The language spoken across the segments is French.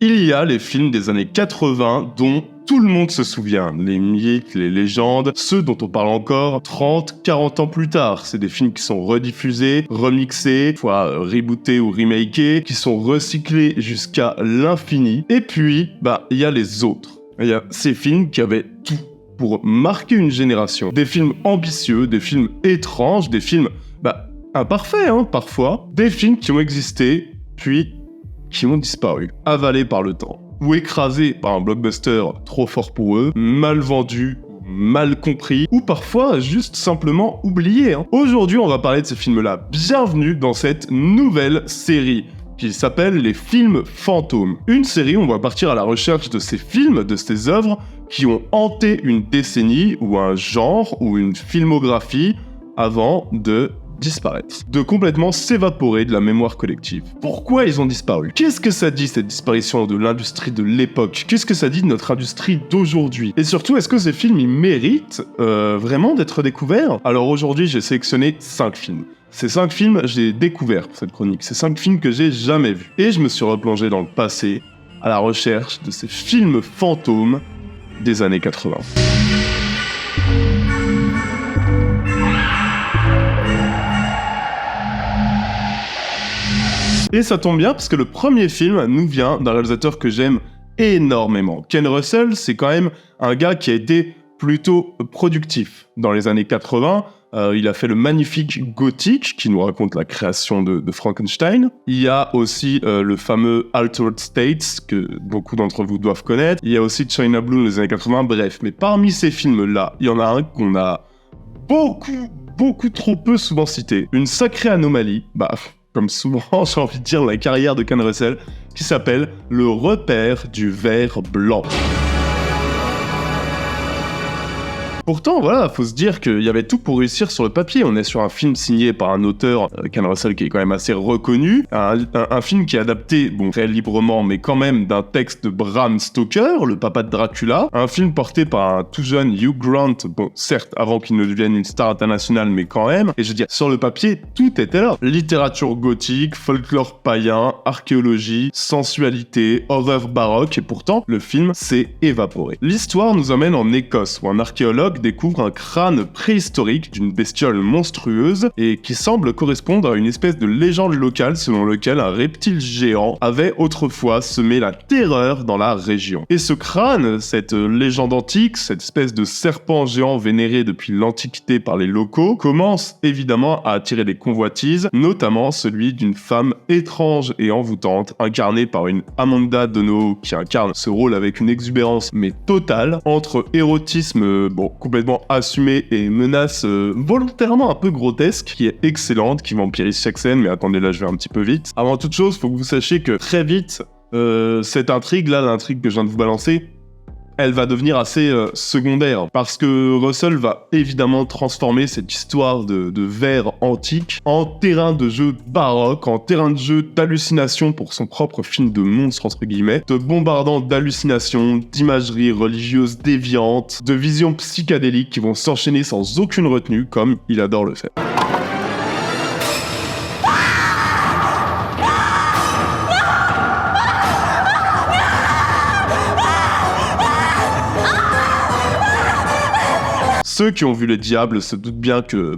Il y a les films des années 80 dont tout le monde se souvient, les mythes, les légendes, ceux dont on parle encore 30, 40 ans plus tard. C'est des films qui sont rediffusés, remixés, fois rebootés ou remakés, qui sont recyclés jusqu'à l'infini. Et puis, il y a les autres. Il y a ces films qui avaient tout pour marquer une génération. Des films ambitieux, des films étranges, des films, imparfaits, parfois. Des films qui ont existé, puis qui ont disparu, avalés par le temps. Ou écrasés par un blockbuster trop fort pour eux, mal vendu, mal compris, ou parfois juste simplement oubliés. Aujourd'hui, on va parler de ces films-là. Bienvenue dans cette nouvelle série qui s'appelle les films fantômes. Une série où on va partir à la recherche de ces films, de ces œuvres qui ont hanté une décennie, ou un genre, ou une filmographie, avant de disparaître, de complètement s'évaporer de la mémoire collective. Pourquoi ils ont disparu? Qu'est-ce que ça dit, cette disparition de l'industrie de l'époque? Qu'est-ce que ça dit de notre industrie d'aujourd'hui? Et surtout, est-ce que ces films, ils méritent vraiment d'être découverts? Alors aujourd'hui, j'ai sélectionné 5 films. Ces 5 films, j'ai découvert pour cette chronique. Ces 5 films que j'ai jamais vus. Et je me suis replongé dans le passé, à la recherche de ces films fantômes des années 80. Et ça tombe bien parce que le premier film nous vient d'un réalisateur que j'aime énormément. Ken Russell, c'est quand même un gars qui a été plutôt productif dans les années 80. Il a fait le magnifique Gothic, qui nous raconte la création de Frankenstein. Il y a aussi le fameux Altered States, que beaucoup d'entre vous doivent connaître. Il y a aussi China Blue dans les années 80, bref. Mais parmi ces films-là, il y en a un qu'on a beaucoup trop peu souvent cité. Une sacrée anomalie, comme souvent, j'ai envie de dire, la carrière de Ken Russell, qui s'appelle Le Repère du Ver Blanc. Pourtant, voilà, faut se dire qu'il y avait tout pour réussir sur le papier. On est sur un film signé par un auteur, Ken Russell, qui est quand même assez reconnu. Un film qui est adapté, très librement, mais quand même, d'un texte de Bram Stoker, le papa de Dracula. Un film porté par un tout jeune Hugh Grant, certes, avant qu'il ne devienne une star internationale, mais quand même. Et je veux dire, sur le papier, tout était là. Littérature gothique, folklore païen, archéologie, sensualité, horreur baroque, et pourtant, le film s'est évaporé. L'histoire nous emmène en Écosse, où un archéologue découvre un crâne préhistorique d'une bestiole monstrueuse et qui semble correspondre à une espèce de légende locale selon laquelle un reptile géant avait autrefois semé la terreur dans la région. Et ce crâne, cette légende antique, cette espèce de serpent géant vénéré depuis l'Antiquité par les locaux, commence évidemment à attirer des convoitises, notamment celui d'une femme étrange et envoûtante, incarnée par une Amanda Donohoe qui incarne ce rôle avec une exubérance mais totale, entre érotisme complètement assumé et menace volontairement un peu grotesque, qui est excellente, qui vampirise chaque scène, mais attendez, là je vais un petit peu vite. Avant toute chose, faut que vous sachiez que très vite, cette intrigue-là, l'intrigue que je viens de vous balancer, elle va devenir assez secondaire, parce que Russell va évidemment transformer cette histoire de vers antique en terrain de jeu baroque, en terrain de jeu d'hallucination pour son propre film de monstre, entre guillemets, te bombardant d'hallucinations, d'imagerie religieuse déviante, de visions psychédéliques qui vont s'enchaîner sans aucune retenue, comme il adore le faire. Ceux qui ont vu Le Diable se doutent bien que,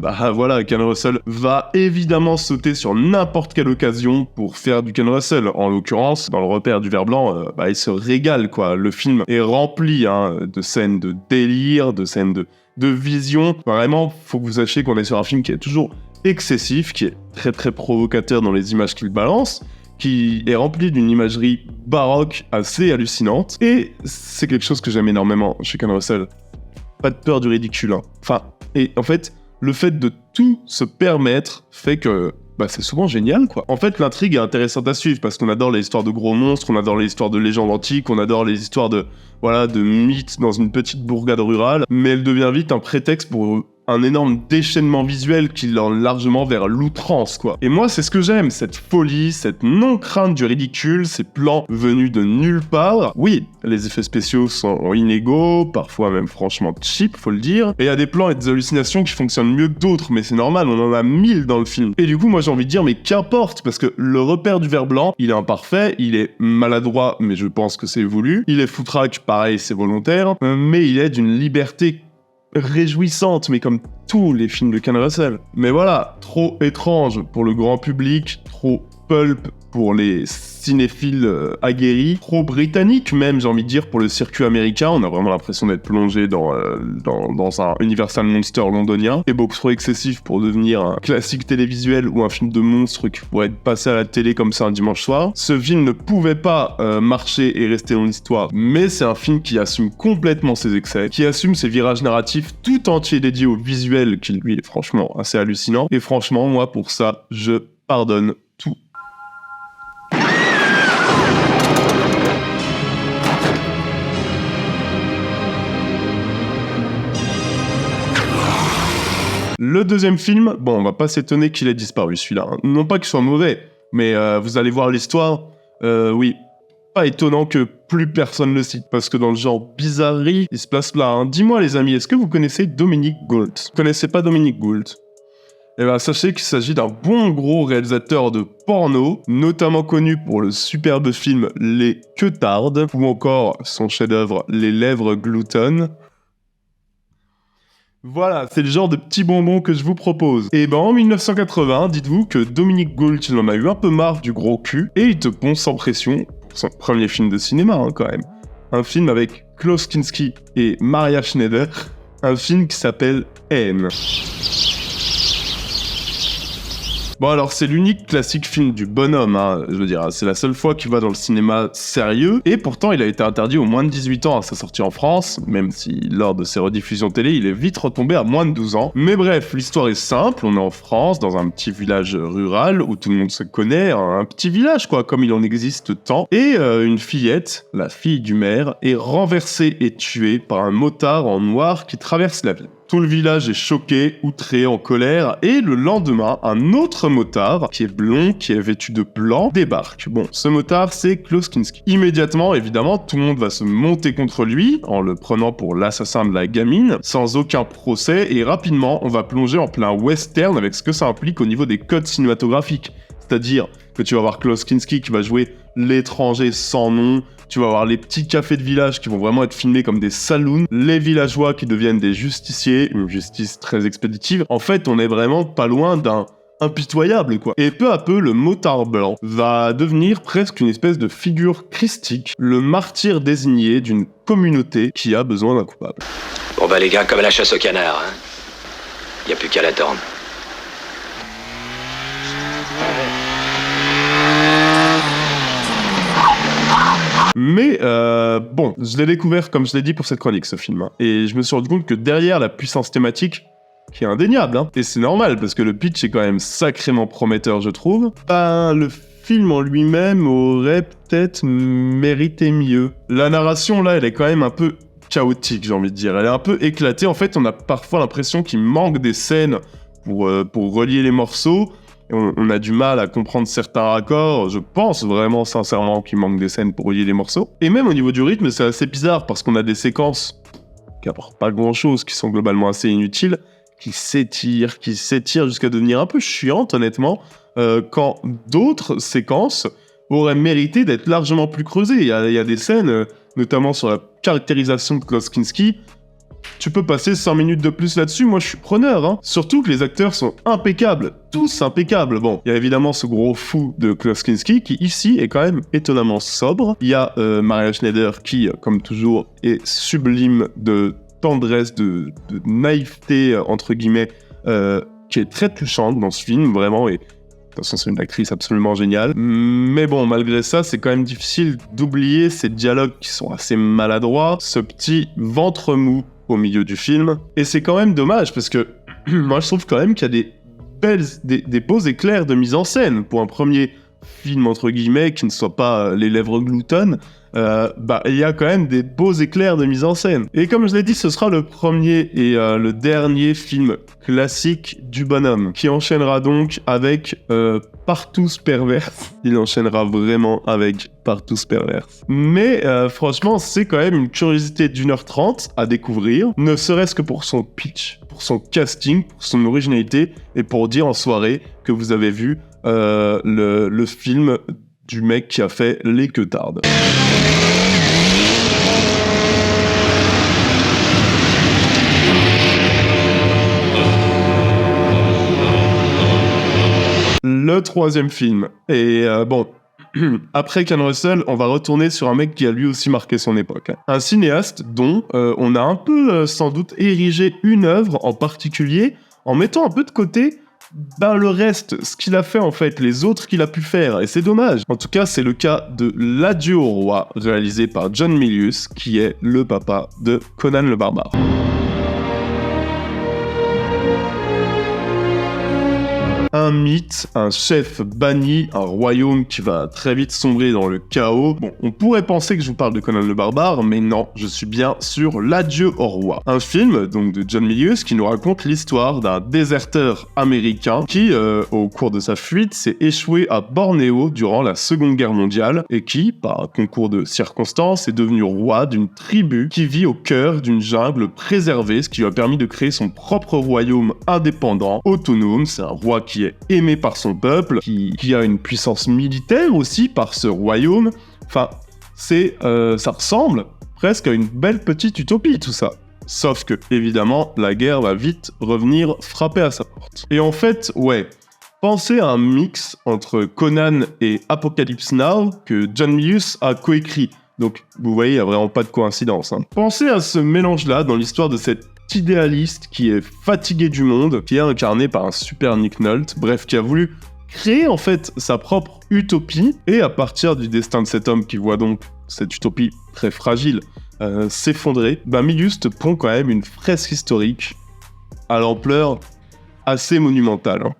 Ken Russell va évidemment sauter sur n'importe quelle occasion pour faire du Ken Russell. En l'occurrence, dans Le Repère du Ver Blanc, il se régale, quoi. Le film est rempli de scènes de délire, de scènes de vision. Vraiment, faut que vous sachiez qu'on est sur un film qui est toujours excessif, qui est très très provocateur dans les images qu'il balance, qui est rempli d'une imagerie baroque assez hallucinante. Et c'est quelque chose que j'aime énormément chez Ken Russell. Pas de peur du ridicule. Et en fait, le fait de tout se permettre fait que c'est souvent génial, quoi. En fait, l'intrigue est intéressante à suivre parce qu'on adore les histoires de gros monstres, on adore les histoires de légendes antiques, on adore les histoires de mythes dans une petite bourgade rurale, mais elle devient vite un prétexte pour un énorme déchaînement visuel qui l'emmène largement vers l'outrance, quoi. Et moi, c'est ce que j'aime, cette folie, cette non-crainte du ridicule, ces plans venus de nulle part. Oui, les effets spéciaux sont inégaux, parfois même franchement cheap, faut le dire. Et il y a des plans et des hallucinations qui fonctionnent mieux que d'autres, mais c'est normal, on en a 1000 dans le film. Et du coup, moi j'ai envie de dire, mais qu'importe, parce que le repère du ver blanc, il est imparfait, il est maladroit, mais je pense que c'est voulu. Il est foutraque, pareil, c'est volontaire, mais il est d'une liberté réjouissante, mais comme tous les films de Ken Russell. Mais voilà, trop étrange pour le grand public, trop pulp pour les cinéphiles aguerris, trop britannique même, j'ai envie de dire, pour le circuit américain. On a vraiment l'impression d'être plongé dans un Universal Monster londonien, et beaucoup trop excessif pour devenir un classique télévisuel ou un film de monstre qui pourrait être passé à la télé comme ça un dimanche soir. Ce film ne pouvait pas marcher et rester dans l'histoire, mais c'est un film qui assume complètement ses excès, qui assume ses virages narratifs tout entier dédiés au visuel, qui lui est franchement assez hallucinant. Et franchement, moi pour ça, je pardonne tout. Le deuxième film, bon, on va pas s'étonner qu'il ait disparu celui-là. Hein. Non pas qu'il soit mauvais, mais vous allez voir l'histoire, oui, pas étonnant que plus personne le cite, parce que dans le genre bizarrerie, il se place là. Hein. Dis-moi les amis, est-ce que vous connaissez Dominic Gould ? Vous connaissez pas Dominic Gould ? Eh ben, sachez qu'il s'agit d'un bon gros réalisateur de porno, notamment connu pour le superbe film Les Queutardes, ou encore son chef-d'œuvre Les Lèvres Gloutonnes. Voilà, c'est le genre de petit bonbon que je vous propose. Et ben en 1980, dites-vous que Dominic Gould, il en a eu un peu marre du gros cul, et il te pond sans pression, pour son premier film de cinéma hein, quand même. Un film avec Klaus Kinski et Maria Schneider, un film qui s'appelle M. Bon alors c'est l'unique classique film du bonhomme, hein, je veux dire, c'est la seule fois qu'il va dans le cinéma sérieux, et pourtant il a été interdit aux moins de 18 ans à sa sortie en France, même si lors de ses rediffusions télé il est vite retombé à moins de 12 ans. Mais bref, l'histoire est simple, on est en France, dans un petit village rural où tout le monde se connaît, un petit village quoi, comme il en existe tant, et une fillette, la fille du maire, est renversée et tuée par un motard en noir qui traverse la ville. Tout le village est choqué, outré, en colère, et le lendemain, un autre motard, qui est blond, qui est vêtu de blanc, débarque. Bon, ce motard, c'est Klaus Kinski. Immédiatement, évidemment, tout le monde va se monter contre lui, en le prenant pour l'assassin de la gamine, sans aucun procès, et rapidement, on va plonger en plein western avec ce que ça implique au niveau des codes cinématographiques. C'est-à-dire que tu vas voir Klaus Kinski qui va jouer l'étranger sans nom, tu vas avoir les petits cafés de village qui vont vraiment être filmés comme des saloons, les villageois qui deviennent des justiciers, une justice très expéditive. En fait, on est vraiment pas loin d'un impitoyable, quoi. Et peu à peu, le motard blanc va devenir presque une espèce de figure christique, le martyr désigné d'une communauté qui a besoin d'un coupable. Bon bah les gars, comme à la chasse au canard, hein. Y a plus qu'à l'attendre. Mais bon, je l'ai découvert, comme je l'ai dit, pour cette chronique, ce film. Hein. Et je me suis rendu compte que derrière la puissance thématique, qui est indéniable, hein, et c'est normal, parce que le pitch est quand même sacrément prometteur, je trouve, ben, le film en lui-même aurait peut-être mérité mieux. La narration, là, elle est quand même un peu chaotique, j'ai envie de dire. Elle est un peu éclatée. En fait, on a parfois l'impression qu'il manque des scènes pour relier les morceaux. Et on a du mal à comprendre certains raccords. Je pense vraiment sincèrement qu'il manque des scènes pour relier les morceaux. Et même au niveau du rythme, c'est assez bizarre parce qu'on a des séquences qui apportent pas grand-chose, qui sont globalement assez inutiles, qui s'étirent jusqu'à devenir un peu chiantes, honnêtement, quand d'autres séquences auraient mérité d'être largement plus creusées. Il y a des scènes, notamment sur la caractérisation de Klaus Kinski. Tu peux passer 5 minutes de plus là-dessus, moi je suis preneur, hein. Surtout que les acteurs sont impeccables, tous impeccables. Bon, il y a évidemment ce gros fou de Klaus Kinski qui ici est quand même étonnamment sobre. Il y a Maria Schneider qui, comme toujours, est sublime de tendresse, de naïveté, entre guillemets, qui est très touchante dans ce film, vraiment, et de toute façon, c'est une actrice absolument géniale. Mais bon, malgré ça, c'est quand même difficile d'oublier ces dialogues qui sont assez maladroits, ce petit ventre mou au milieu du film. Et c'est quand même dommage, parce que moi, je trouve quand même qu'il y a des beaux éclairs de mise en scène pour un premier film entre guillemets, qui ne soit pas Les Lèvres gloutonnes, il y a quand même des beaux éclairs de mise en scène. Et comme je l'ai dit, ce sera le premier et le dernier film classique du bonhomme, qui enchaînera donc avec Partous Perverse. Il enchaînera vraiment avec Partous Perverse. Mais franchement, c'est quand même une curiosité d'1h30 à découvrir, ne serait-ce que pour son pitch, pour son casting, pour son originalité, et pour dire en soirée que vous avez vu le film du mec qui a fait Les Queutardes. Le troisième film. Et après Ken Russell, on va retourner sur un mec qui a lui aussi marqué son époque. Un cinéaste dont on a un peu sans doute érigé une œuvre en particulier, en mettant un peu de côté le reste, ce qu'il a fait en fait, les autres qu'il a pu faire, et c'est dommage. En tout cas, c'est le cas de L'Adieu au roi, réalisé par John Milius, qui est le papa de Conan le Barbare. Un mythe, un chef banni, un royaume qui va très vite sombrer dans le chaos. Bon, on pourrait penser que je vous parle de Conan le Barbare, mais non, je suis bien sur L'Adieu au roi. Un film, donc de John Milius, qui nous raconte l'histoire d'un déserteur américain qui, au cours de sa fuite, s'est échoué à Bornéo durant la Seconde Guerre mondiale et qui, par concours de circonstances, est devenu roi d'une tribu qui vit au cœur d'une jungle préservée, ce qui lui a permis de créer son propre royaume indépendant, autonome. C'est un roi qui est aimé par son peuple, qui a une puissance militaire aussi par ce royaume. Enfin, ça ressemble presque à une belle petite utopie tout ça. Sauf que, évidemment, la guerre va vite revenir frapper à sa porte. Et en fait, pensez à un mix entre Conan et Apocalypse Now que John Milius a coécrit. Donc, vous voyez, il n'y a vraiment pas de coïncidence. Pensez à ce mélange-là dans l'histoire de cette idéaliste qui est fatigué du monde, qui est incarné par un super Nick Nolte, bref, qui a voulu créer en fait sa propre utopie, et à partir du destin de cet homme qui voit donc cette utopie très fragile s'effondrer, Milius te pond quand même une fresque historique à l'ampleur assez monumentale.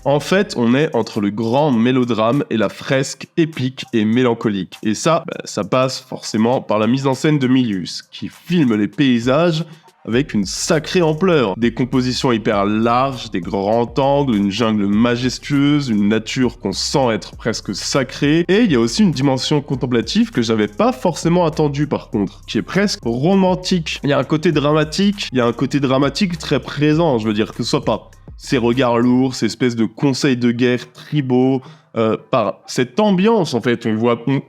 En fait, on est entre le grand mélodrame et la fresque épique et mélancolique. Et ça passe forcément par la mise en scène de Milius, qui filme les paysages avec une sacrée ampleur. Des compositions hyper larges, des grands angles, une jungle majestueuse, une nature qu'on sent être presque sacrée. Et il y a aussi une dimension contemplative que j'avais pas forcément attendue par contre, qui est presque romantique. Il y a un côté dramatique, très présent, je veux dire, que ce soit pas ces regards lourds, ces espèces de conseils de guerre tribaux, par cette ambiance en fait,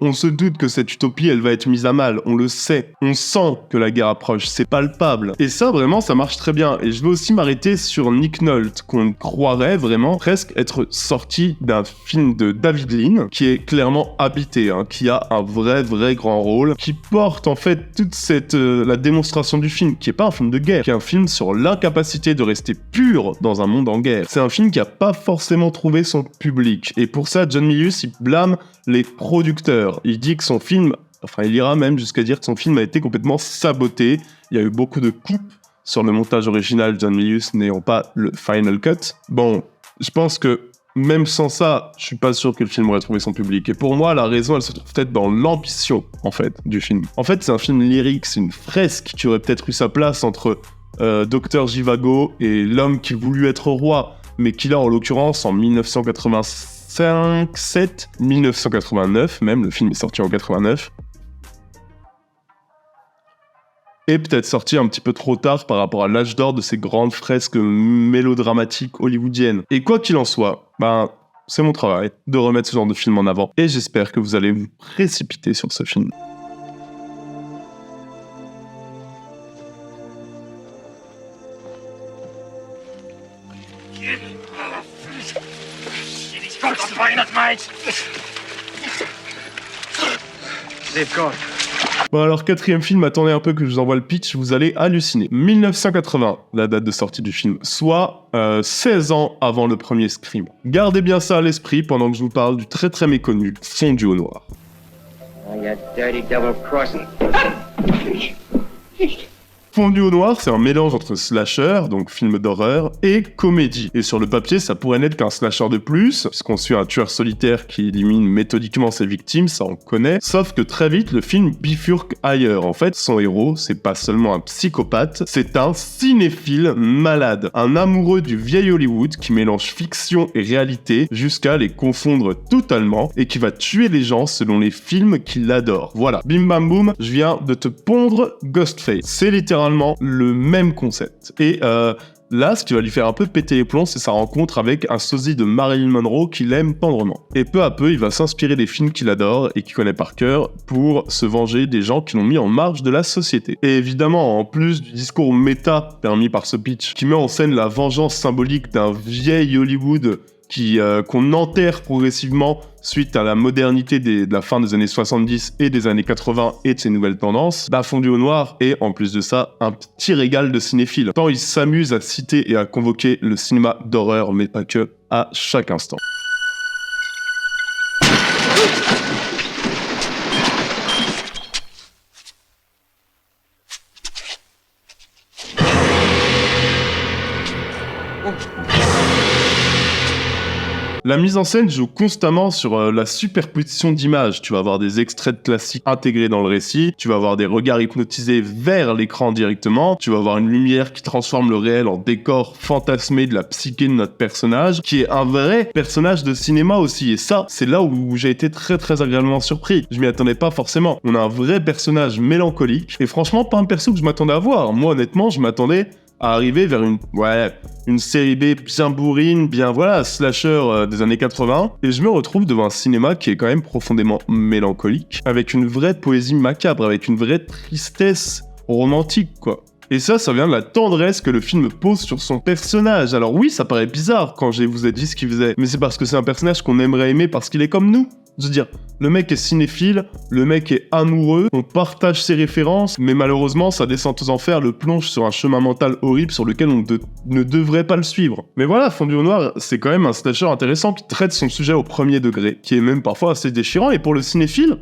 on se doute que cette utopie elle va être mise à mal, on le sait, on sent que la guerre approche, c'est palpable. Et ça vraiment ça marche très bien. Et je vais aussi m'arrêter sur Nick Nolte, qu'on croirait vraiment presque être sorti d'un film de David Lean, qui est clairement habité, qui a un vrai grand rôle, qui porte en fait toute cette la démonstration du film, qui est pas un film de guerre, qui est un film sur l'incapacité de rester pur dans un monde en guerre. C'est un film qui a pas forcément trouvé son public, et pour ça John Milius il blâme les producteurs. Il dit que son film, il ira même jusqu'à dire que son film a été complètement saboté. Il y a eu beaucoup de coupes sur le montage original, John Milius n'ayant pas le final cut. Bon, je pense que même sans ça, je suis pas sûr que le film aurait trouvé son public. Et pour moi, la raison, elle se trouve peut-être dans l'ambition, en fait, du film. En fait, c'est un film lyrique, c'est une fresque qui aurait peut-être eu sa place entre Dr Zhivago et l'homme qui voulut être roi, mais qui là, en l'occurrence, en 1989 même, le film est sorti en 89, et peut-être sorti un petit peu trop tard par rapport à l'âge d'or de ces grandes fresques mélodramatiques hollywoodiennes. Et quoi qu'il en soit, c'est mon travail de remettre ce genre de film en avant, et j'espère que vous allez vous précipiter sur ce film. Bon alors, quatrième film, attendez un peu que je vous envoie le pitch, vous allez halluciner. 1980, la date de sortie du film, soit 16 ans avant le premier Scream. Gardez bien ça à l'esprit pendant que je vous parle du très méconnu Fondu au noir. Oh, you dirty double-crossing. Fondu au noir, c'est un mélange entre slasher, donc film d'horreur, et comédie. Et sur le papier, ça pourrait n'être qu'un slasher de plus, puisqu'on suit un tueur solitaire qui élimine méthodiquement ses victimes, ça on connaît. Sauf que très vite, le film bifurque ailleurs. En fait, son héros, c'est pas seulement un psychopathe, c'est un cinéphile malade. Un amoureux du vieil Hollywood qui mélange fiction et réalité jusqu'à les confondre totalement et qui va tuer les gens selon les films qu'il adore. Voilà, bim bam boum, je viens de te pondre Ghostface. C'est littéralement le même concept. Et là, ce qui va lui faire un peu péter les plombs, c'est sa rencontre avec un sosie de Marilyn Monroe qu'il aime tendrement. Et peu à peu, il va s'inspirer des films qu'il adore et qu'il connaît par cœur pour se venger des gens qui l'ont mis en marge de la société. Et évidemment, en plus du discours méta permis par ce pitch, qui met en scène la vengeance symbolique d'un vieil Hollywood qu'on enterre progressivement suite à la modernité de la fin des années 70 et des années 80 et de ces nouvelles tendances, Fondu au noir est, en plus de ça, un petit régal de cinéphile. Tant il s'amuse à citer et à convoquer le cinéma d'horreur, mais pas que, à chaque instant. La mise en scène joue constamment sur la superposition d'images. Tu vas avoir des extraits de classiques intégrés dans le récit, tu vas avoir des regards hypnotisés vers l'écran directement, tu vas avoir une lumière qui transforme le réel en décor fantasmé de la psyché de notre personnage, qui est un vrai personnage de cinéma aussi. Et ça, c'est là où j'ai été très très agréablement surpris. Je m'y attendais pas forcément. On a un vrai personnage mélancolique, et franchement pas un perso que je m'attendais à voir. Moi honnêtement, je m'attendais à arriver vers une série B bien bourrine, bien slasher des années 80, et je me retrouve devant un cinéma qui est quand même profondément mélancolique, avec une vraie poésie macabre, avec une vraie tristesse romantique, quoi. Et ça vient de la tendresse que le film pose sur son personnage. Alors oui, ça paraît bizarre quand je vous ai dit ce qu'il faisait, mais c'est parce que c'est un personnage qu'on aimerait aimer parce qu'il est comme nous. Je veux dire, le mec est cinéphile, le mec est amoureux, on partage ses références, mais malheureusement, sa descente aux enfers le plonge sur un chemin mental horrible sur lequel on ne devrait pas le suivre. Mais voilà, Fondu au noir, c'est quand même un slasher intéressant qui traite son sujet au premier degré, qui est même parfois assez déchirant, et pour le cinéphile,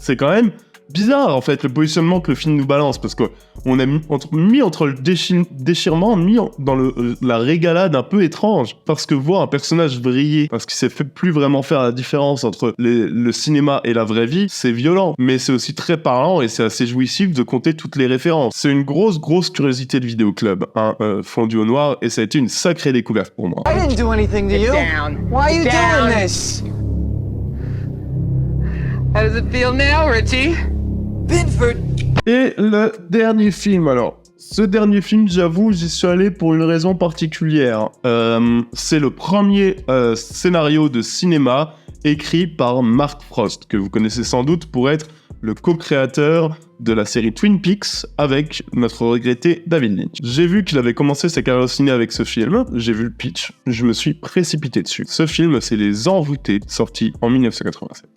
c'est quand même bizarre en fait le positionnement que le film nous balance, parce qu'on a mis entre le déchirement, dans la régalade un peu étrange, parce que voir un personnage vriller, parce qu'il s'est fait plus vraiment faire la différence entre le cinéma et la vraie vie, c'est violent, mais c'est aussi très parlant et c'est assez jouissif de compter toutes les références. C'est une grosse curiosité de vidéoclub, Fondu au noir, et ça a été une sacrée découverte pour moi. I didn't do anything to you. Why are you doing this? How does it feel now, Richie? Binford. Et le dernier film, alors. Ce dernier film, j'avoue, j'y suis allé pour une raison particulière. C'est le premier scénario de cinéma écrit par Mark Frost, que vous connaissez sans doute pour être le co-créateur de la série Twin Peaks avec notre regretté David Lynch. J'ai vu qu'il avait commencé sa carrière au ciné avec ce film, j'ai vu le pitch, je me suis précipité dessus. Ce film, c'est Les Envoûtés, sorti en 1987.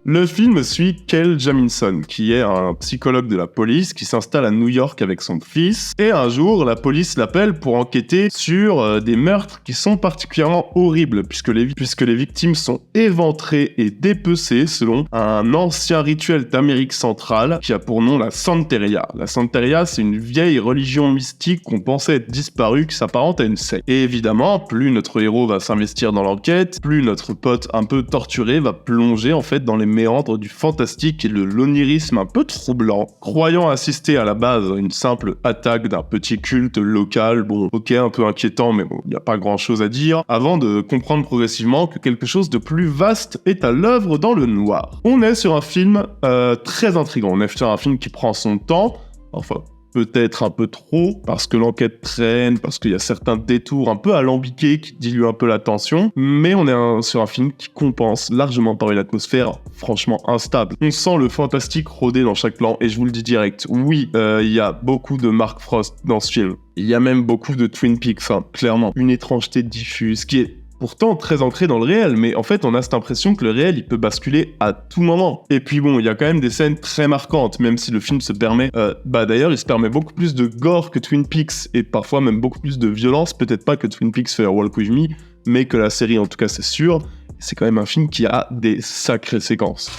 Le film suit Kel Jamison, qui est un psychologue de la police qui s'installe à New York avec son fils. Et un jour, la police l'appelle pour enquêter sur des meurtres qui sont particulièrement horribles, puisque les victimes sont éventrées et dépecées selon un ancien rituel d'Amérique centrale qui a pour nom la Santeria. La Santeria, c'est une vieille religion mystique qu'on pensait être disparue, qui s'apparente à une secte. Et évidemment, plus notre héros va s'investir dans l'enquête, plus notre pote un peu torturé va plonger en fait dans les méandres du fantastique et de l'onirisme un peu troublant. Croyant assister à la base à une simple attaque d'un petit culte local, bon, ok, un peu inquiétant, mais bon, il n'y a pas grand chose à dire, avant de comprendre progressivement que quelque chose de plus vaste est à l'œuvre dans le noir. On est sur un film très intriguant, on est sur un film qui prend son temps, enfin, peut-être un peu trop, parce que l'enquête traîne, parce qu'il y a certains détours un peu alambiqués qui diluent un peu la tension, mais on est sur un film qui compense largement par une atmosphère franchement instable. On sent le fantastique rôder dans chaque plan, et je vous le dis direct, oui, il y a beaucoup de Mark Frost dans ce film. Il y a même beaucoup de Twin Peaks, clairement. Une étrangeté diffuse, qui est pourtant très ancré dans le réel, mais en fait on a cette impression que le réel il peut basculer à tout moment. Et puis bon, il y a quand même des scènes très marquantes, même si le film se permet, d'ailleurs il se permet beaucoup plus de gore que Twin Peaks, et parfois même beaucoup plus de violence, peut-être pas que Twin Peaks fait Walk With Me, mais que la série en tout cas c'est sûr. c'est quand même un film qui a des sacrées séquences.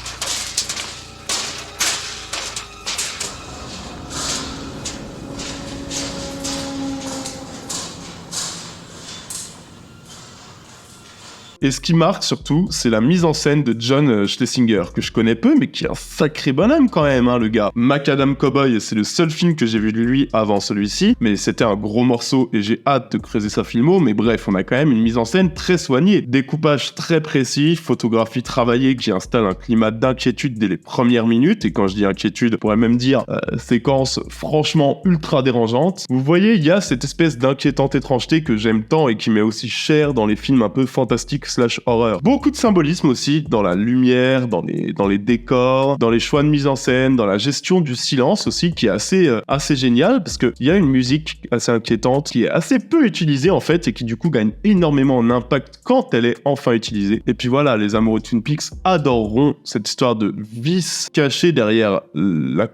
Et ce qui marque surtout, c'est la mise en scène de John Schlesinger, que je connais peu, mais qui est un sacré bonhomme quand même, hein, le gars. Macadam Cowboy, c'est le seul film que j'ai vu de lui avant celui-ci, mais c'était un gros morceau et j'ai hâte de creuser sa filmo, mais bref, on a quand même une mise en scène très soignée. Découpage très précis, photographie travaillée qui installe un climat d'inquiétude dès les premières minutes, et quand je dis inquiétude, on pourrait même dire séquence franchement ultra dérangeante. Vous voyez, il y a cette espèce d'inquiétante étrangeté que j'aime tant et qui m'est aussi chère dans les films un peu fantastiques / horreur. Beaucoup de symbolisme aussi dans la lumière, dans les décors, dans les choix de mise en scène, dans la gestion du silence aussi, qui est assez génial, parce qu'il y a une musique assez inquiétante qui est assez peu utilisée en fait, et qui du coup gagne énormément en impact quand elle est enfin utilisée. Et puis voilà, les amoureux de Twin Peaks adoreront cette histoire de vice caché derrière la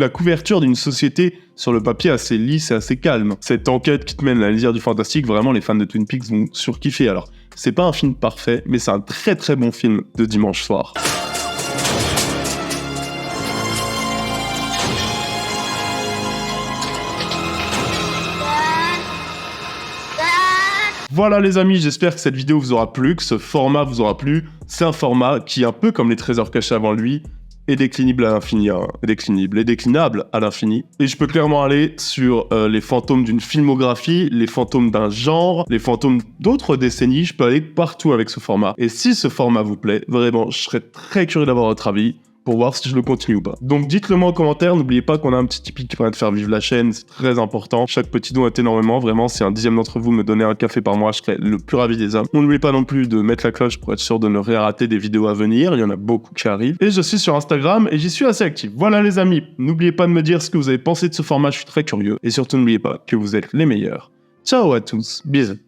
couverture d'une société sur le papier assez lisse et assez calme. Cette enquête qui te mène à la lisière du fantastique, vraiment les fans de Twin Peaks vont surkiffer. Alors, c'est pas un film parfait, mais c'est un très très bon film de dimanche soir. Voilà les amis, j'espère que cette vidéo vous aura plu, que ce format vous aura plu. C'est un format qui, un peu comme les trésors cachés avant lui, est déclinable à l'infini, déclinable à l'infini. Et je peux clairement aller sur les fantômes d'une filmographie, les fantômes d'un genre, les fantômes d'autres décennies, je peux aller partout avec ce format. Et si ce format vous plaît, vraiment, je serais très curieux d'avoir votre avis pour voir si je le continue ou pas. Donc dites-le moi en commentaire, n'oubliez pas qu'on a un petit Tipeee qui permet de faire vivre la chaîne, c'est très important. Chaque petit don est énormément, vraiment, si un dixième d'entre vous me donnait un café par mois, je serais le plus ravi des hommes. N'oubliez pas non plus de mettre la cloche pour être sûr de ne rien rater des vidéos à venir, il y en a beaucoup qui arrivent. Et je suis sur Instagram et j'y suis assez actif. Voilà les amis, n'oubliez pas de me dire ce que vous avez pensé de ce format, je suis très curieux. Et surtout n'oubliez pas que vous êtes les meilleurs. Ciao à tous, bisous.